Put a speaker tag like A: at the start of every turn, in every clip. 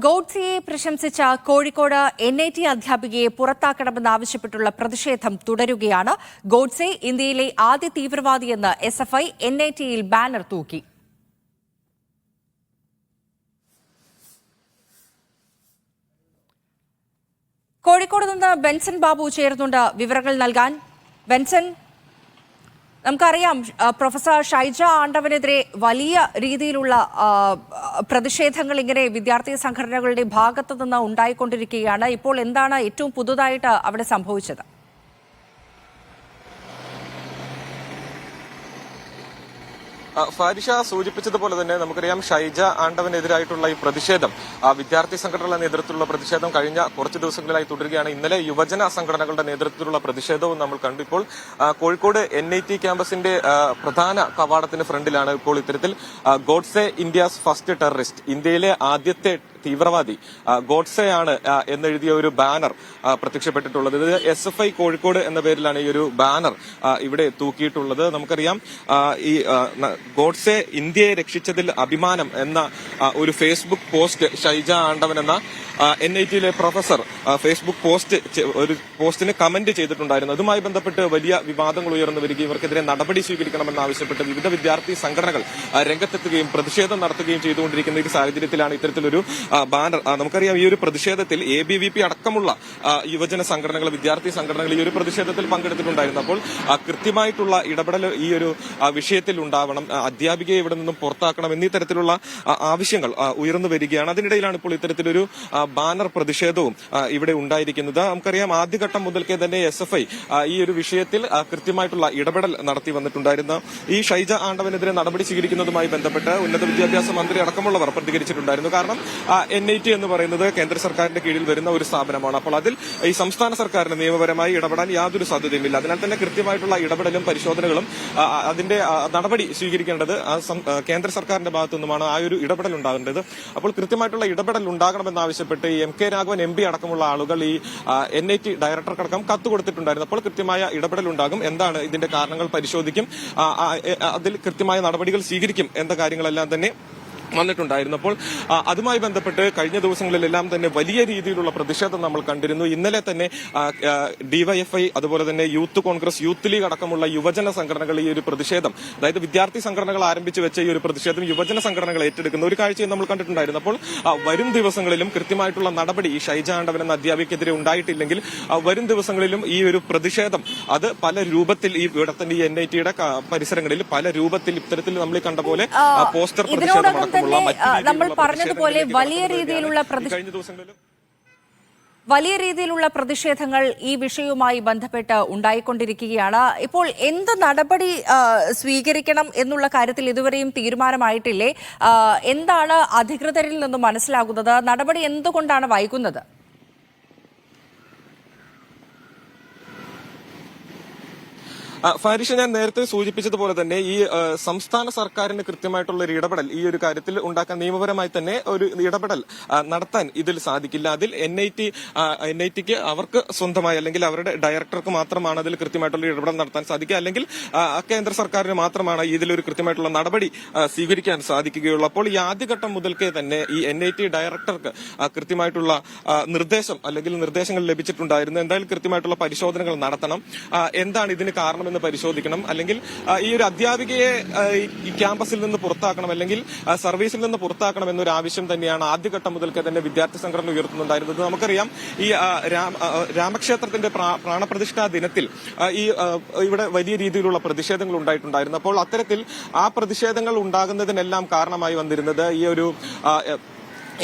A: ഗോഡ്സെയെ പ്രശംസിച്ച Kozhikode NIT അധ്യാപികയെ പുറത്താക്കണമെന്നാവശ്യപ്പെട്ടുള്ള പ്രതിഷേധം തുടരുകയാണ്. ഗോഡ്സെ ഇന്ത്യയിലെ ആദ്യ തീവ്രവാദിയെന്ന് SFI NITയിൽ ബാനർ തൂക്കി. കോഴിക്കോട് നിന്ന് ബെൻസൺ ബാബു ചേരുന്നുണ്ട് വിവരങ്ങൾ നൽകാൻ. ബെൻസൺ, നമുക്കറിയാം പ്രൊഫസർ ഷൈജ ആണ്ടവനെതിരെ വലിയ രീതിയിലുള്ള പ്രതിഷേധങ്ങൾ ഇങ്ങനെ വിദ്യാർത്ഥി സംഘടനകളുടെ ഭാഗത്തു നിന്ന് ഉണ്ടായിക്കൊണ്ടിരിക്കുകയാണ്. ഇപ്പോൾ എന്താണ് ഏറ്റവും പുതുതായിട്ട് അവിടെ സംഭവിച്ചത്?
B: ഫാരിഷ സൂചിപ്പിച്ചതുപോലെ തന്നെ നമുക്കറിയാം ഷൈജ ആണ്ടവനെതിരായിട്ടുള്ള ഈ പ്രതിഷേധം വിദ്യാർത്ഥി സംഘടനകളുടെ നേതൃത്വത്തിലുള്ള പ്രതിഷേധം കഴിഞ്ഞ കുറച്ച് ദിവസങ്ങളിലായി തുടരുകയാണ്. ഇന്നലെ യുവജന സംഘടനകളുടെ നേതൃത്വത്തിലുള്ള പ്രതിഷേധവും നമ്മൾ കണ്ടു. ഇപ്പോൾ കോഴിക്കോട് NIT ക്യാമ്പസിന്റെ പ്രധാന കവാടത്തിന് ഫ്രണ്ടിലാണ് ഇപ്പോൾ ഇത്തരത്തിൽ ഗോഡ്സെ ഇന്ത്യാസ് ഫസ്റ്റ് ടെററിസ്റ്റ്, ഇന്ത്യയിലെ ആദ്യത്തെ തീവ്രവാദി ഗോഡ്സെയാണ് എന്നെഴുതിയ ഒരു ബാനർ പ്രത്യക്ഷപ്പെട്ടിട്ടുള്ളത്. ഇത് SFI കോഴിക്കോട് എന്ന പേരിലാണ് ഈ ഒരു ബാനർ ഇവിടെ തൂക്കിയിട്ടുള്ളത്. നമുക്കറിയാം ഈ ഗോഡ്സെ ഇന്ത്യയെ രക്ഷിച്ചതിൽ അഭിമാനം എന്ന ഒരു ഫേസ്ബുക്ക് പോസ്റ്റ് ഷൈജ ആണ്ടവൻ എന്ന NITയിലെ പ്രൊഫസർ ഫേസ്ബുക്ക് പോസ്റ്റിന് കമന്റ് ചെയ്തിട്ടുണ്ടായിരുന്നു. അതുമായി ബന്ധപ്പെട്ട് വലിയ വിവാദങ്ങൾ ഉയർന്നു വരികയും ഇവർക്കെതിരെ നടപടി സ്വീകരിക്കണമെന്നാവശ്യപ്പെട്ട് വിവിധ വിദ്യാർത്ഥി സംഘടനകൾ രംഗത്തെത്തുകയും പ്രതിഷേധം നടത്തുകയും ചെയ്തുകൊണ്ടിരിക്കുന്ന ഈ സാഹചര്യത്തിലാണ് ഇത്തരത്തിലൊരു ബാനർ. നമുക്കറിയാം ഈ ഒരു പ്രതിഷേധത്തിൽ ABVP അടക്കമുള്ള യുവജന സംഘടനകൾ, വിദ്യാർത്ഥി സംഘടനകൾ ഈ ഒരു പ്രതിഷേധത്തിൽ പങ്കെടുത്തിട്ടുണ്ടായിരുന്നു. അപ്പോൾ കൃത്യമായിട്ടുള്ള ഇടപെടൽ ഈ ഒരു വിഷയത്തിൽ ഉണ്ടാവണം, അധ്യാപികയെ ഇവിടെ നിന്നും പുറത്താക്കണം എന്നീ തരത്തിലുള്ള ആവശ്യങ്ങൾ ഉയർന്നു വരികയാണ്. അതിനിടയിലാണ് ഇപ്പോൾ ഇത്തരത്തിലൊരു ബാനർ പ്രതിഷേധവും ഇവിടെ ഉണ്ടായിരിക്കുന്നത്. നമുക്കറിയാം ആദ്യഘട്ടം മുതൽക്കേ തന്നെ SFI ഈ ഒരു വിഷയത്തിൽ കൃത്യമായിട്ടുള്ള ഇടപെടൽ നടത്തി വന്നിട്ടുണ്ടായിരുന്നു. ഈ ഷൈജ ആണ്ടവനെതിരെ നടപടി സ്വീകരിക്കുന്നതുമായി ബന്ധപ്പെട്ട് ഉന്നത വിദ്യാഭ്യാസ മന്ത്രി അടക്കമുള്ളവർ പ്രതികരിച്ചിട്ടുണ്ടായിരുന്നു. കാരണം NIT എന്ന് പറയുന്നത് കേന്ദ്ര സർക്കാരിന്റെ കീഴിൽ വരുന്ന ഒരു സ്ഥാപനമാണ്. അപ്പോൾ അതിൽ ഈ സംസ്ഥാന സർക്കാരിന് നിയമപരമായി ഇടപെടാൻ യാതൊരു സാധ്യതയുമില്ല. അതിനാൽ തന്നെ കൃത്യമായിട്ടുള്ള ഇടപെടലും പരിശോധനകളും അതിന്റെ നടപടി സ്വീകരിക്കേണ്ടത് കേന്ദ്ര സർക്കാരിന്റെ ഭാഗത്തു നിന്നുമാണ് ആ ഒരു ഇടപെടൽ ഉണ്ടാകേണ്ടത്. അപ്പോൾ കൃത്യമായിട്ടുള്ള ഇടപെടൽ ഉണ്ടാകണമെന്നാവശ്യപ്പെട്ട് MK രാഘവൻ MP അടക്കമുള്ള ആളുകൾ ഈ NIT ഡയറക്ടർക്കടക്കം കത്ത് കൊടുത്തിട്ടുണ്ടായിരുന്നു. അപ്പോൾ കൃത്യമായ ഇടപെടൽ ഉണ്ടാകും, എന്താണ് ഇതിന്റെ കാരണങ്ങൾ പരിശോധിക്കും, അതിൽ കൃത്യമായ നടപടികൾ സ്വീകരിക്കും എന്ന കാര്യങ്ങളെല്ലാം തന്നെ വന്നിട്ടുണ്ടായിരുന്നു. അപ്പോൾ അതുമായി ബന്ധപ്പെട്ട് കഴിഞ്ഞ ദിവസങ്ങളിലെല്ലാം തന്നെ വലിയ രീതിയിലുള്ള പ്രതിഷേധം നമ്മൾ കണ്ടിരുന്നു. ഇന്നലെ തന്നെ DYFI അതുപോലെ തന്നെ യൂത്ത് കോൺഗ്രസ്, യൂത്ത് ലീഗ് അടക്കമുള്ള യുവജന സംഘടനകൾ ഈ ഒരു പ്രതിഷേധം, അതായത് വിദ്യാർത്ഥി സംഘടനകൾ ആരംഭിച്ചു വെച്ച ഈ ഒരു പ്രതിഷേധം യുവജന സംഘടനകൾ ഏറ്റെടുക്കുന്ന ഒരു കാഴ്ചയും നമ്മൾ കണ്ടിട്ടുണ്ടായിരുന്നു. അപ്പോൾ വരും ദിവസങ്ങളിലും കൃത്യമായിട്ടുള്ള നടപടി ഈ ഷൈജ ആണ്ടവൻ എന്ന അധ്യാപികക്കെതിരെ ഉണ്ടായിട്ടില്ലെങ്കിൽ വരും ദിവസങ്ങളിലും ഈ ഒരു പ്രതിഷേധം അത് പല രൂപത്തിൽ ഈ ഇവിടെ തന്നെ ഈ NITയുടെ പരിസരങ്ങളിൽ പല രൂപത്തിൽ ഇത്തരത്തിൽ നമ്മൾ കണ്ട പോലെ പോസ്റ്റർ പ്രതിഷേധം
A: നമ്മൾ പറഞ്ഞതുപോലെ വലിയ രീതിയിലുള്ള പ്രതിഷേധങ്ങൾ ഈ വിഷയവുമായി ബന്ധപ്പെട്ട് ഉണ്ടായിക്കൊണ്ടിരിക്കുകയാണ്. ഇപ്പോൾ എന്ത് നടപടി സ്വീകരിക്കണം എന്നുള്ള കാര്യത്തിൽ ഇതുവരെയും തീരുമാനമായിട്ടില്ലേ? എന്താണ് അധികൃതരിൽ നിന്ന് മനസ്സിലാകുന്നത്? നടപടി എന്തുകൊണ്ടാണ് വൈകുന്നത്?
B: ഫാരിഷ, ഞാൻ നേരത്തെ സൂചിപ്പിച്ചതുപോലെ തന്നെ ഈ സംസ്ഥാന സർക്കാരിന് കൃത്യമായിട്ടുള്ള ഒരു ഇടപെടൽ ഈ ഒരു കാര്യത്തിൽ ഉണ്ടാക്കാൻ നിയമപരമായി തന്നെ ഒരു ഇടപെടൽ നടത്താൻ ഇതിൽ സാധിക്കില്ല. അതിൽ NITക്ക് അവർക്ക് സ്വന്തമായി അല്ലെങ്കിൽ അവരുടെ ഡയറക്ടർക്ക് മാത്രമാണ് അതിൽ കൃത്യമായിട്ടുള്ള ഇടപെടൽ നടത്താൻ സാധിക്കുക, അല്ലെങ്കിൽ കേന്ദ്ര സർക്കാരിന് മാത്രമാണ് ഇതിലൊരു കൃത്യമായിട്ടുള്ള നടപടി സ്വീകരിക്കാൻ സാധിക്കുകയുള്ളൂ. അപ്പോൾ ഈ ആദ്യഘട്ടം മുതൽക്കേ തന്നെ ഈ NIT ഡയറക്ടർക്ക് കൃത്യമായിട്ടുള്ള നിർദ്ദേശങ്ങൾ ലഭിച്ചിട്ടുണ്ടായിരുന്നു. എന്തായാലും കൃത്യമായിട്ടുള്ള പരിശോധനകൾ നടത്തണം, എന്താണ് ഇതിന് കാരണമെന്ന് പരിശോധിക്കണം, അല്ലെങ്കിൽ ഈ ഒരു അധ്യാപികയെ ഈ ക്യാമ്പസിൽ നിന്ന് പുറത്താക്കണം, അല്ലെങ്കിൽ സർവീസിൽ നിന്ന് പുറത്താക്കണം എന്നൊരു ആവശ്യം തന്നെയാണ് ആദ്യഘട്ടം മുതൽക്കേ തന്നെ വിദ്യാർത്ഥി സംഘടന ഉയർത്തുന്നുണ്ടായിരുന്നത്. നമുക്കറിയാം ഈ രാമക്ഷേത്രത്തിന്റെ പ്രാണപ്രതിഷ്ഠാ ദിനത്തിൽ ഇവിടെ വലിയ രീതിയിലുള്ള പ്രതിഷേധങ്ങൾ ഉണ്ടായിട്ടുണ്ടായിരുന്നു. അപ്പോൾ അത്തരത്തിൽ ആ പ്രതിഷേധങ്ങൾ ഉണ്ടാകുന്നതിനെല്ലാം കാരണമായി വന്നിരുന്നത് ഈ ഒരു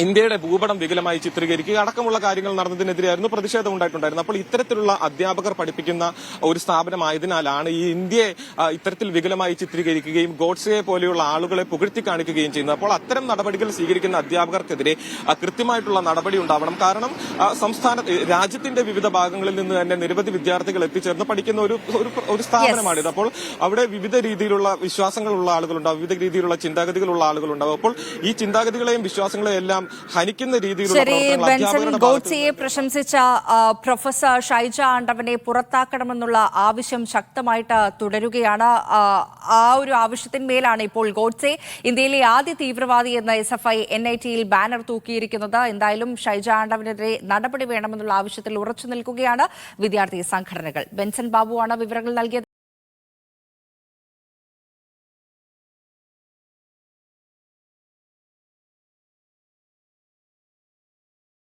B: ഇന്ത്യയുടെ ഭൂപടം വികലമായി ചിത്രീകരിക്കുക അടക്കമുള്ള കാര്യങ്ങൾ നടന്നതിനെതിരെയായിരുന്നു പ്രതിഷേധം ഉണ്ടായിട്ടുണ്ടായിരുന്നത്. അപ്പോൾ ഇത്തരത്തിലുള്ള അധ്യാപകർ പഠിപ്പിക്കുന്ന ഒരു സ്ഥാപനമായതിനാലാണ് ഈ ഇന്ത്യയെ ഇത്തരത്തിൽ വികലമായി ചിത്രീകരിക്കുകയും ഗോഡ്സെയെ പോലെയുള്ള ആളുകളെ പുകഴ്ത്തി കാണിക്കുകയും ചെയ്യുന്നത്. അപ്പോൾ അത്തരം നടപടികൾ സ്വീകരിക്കുന്ന അധ്യാപകർക്കെതിരെ കൃത്യമായിട്ടുള്ള നടപടി ഉണ്ടാവണം. കാരണം രാജ്യത്തിന്റെ വിവിധ ഭാഗങ്ങളിൽ നിന്ന് തന്നെ നിരവധി വിദ്യാർത്ഥികൾ എത്തിച്ചേർന്ന് പഠിക്കുന്ന ഒരു സ്ഥാപനമാണിത്. അപ്പോൾ അവിടെ വിവിധ രീതിയിലുള്ള വിശ്വാസങ്ങളുള്ള ആളുകളുണ്ടാവും, വിവിധ രീതിയിലുള്ള ചിന്താഗതികളുള്ള ആളുകളുണ്ടാവും. അപ്പോൾ ഈ ചിന്താഗതികളെയും വിശ്വാസങ്ങളെയും എല്ലാം നമുക്കറിയാം ഹനിക്കുന്ന രീതിയിലുള്ള
A: ശരി,
B: പ്രവർത്തനങ്ങൾ
A: ബെൻസൺ
B: അധ്യാപകരുടെ ഭാഗത്ത്
A: ഗോഡ്സെയെ പ്രശംസിച്ച പ്രൊഫസർ ഷൈജ ആണ്ടവനെ പുറത്താക്കണമെന്നുള്ള ആവശ്യം ശക്തമായിട്ട് തുടരുകയാണ്. ആ ഒരു ആവശ്യത്തിന്മേലാണ് ഇപ്പോൾ ഗോഡ്സെ ഇന്ത്യയിലെ ആദ്യ തീവ്രവാദി എന്ന SFI NIT-യിൽ ബാനർ തൂക്കിയിരിക്കുന്നത്. എന്തായാലും ഷൈജ ആണ്ടവനെതിരെ നടപടി വേണമെന്നുള്ള ആവശ്യത്തിൽ ഉറച്ചു നിൽക്കുകയാണ് വിദ്യാർത്ഥി സംഘടനകൾ. ബെൻസൺ ബാബുവാണ് വിവരങ്ങൾ നൽകിയത്.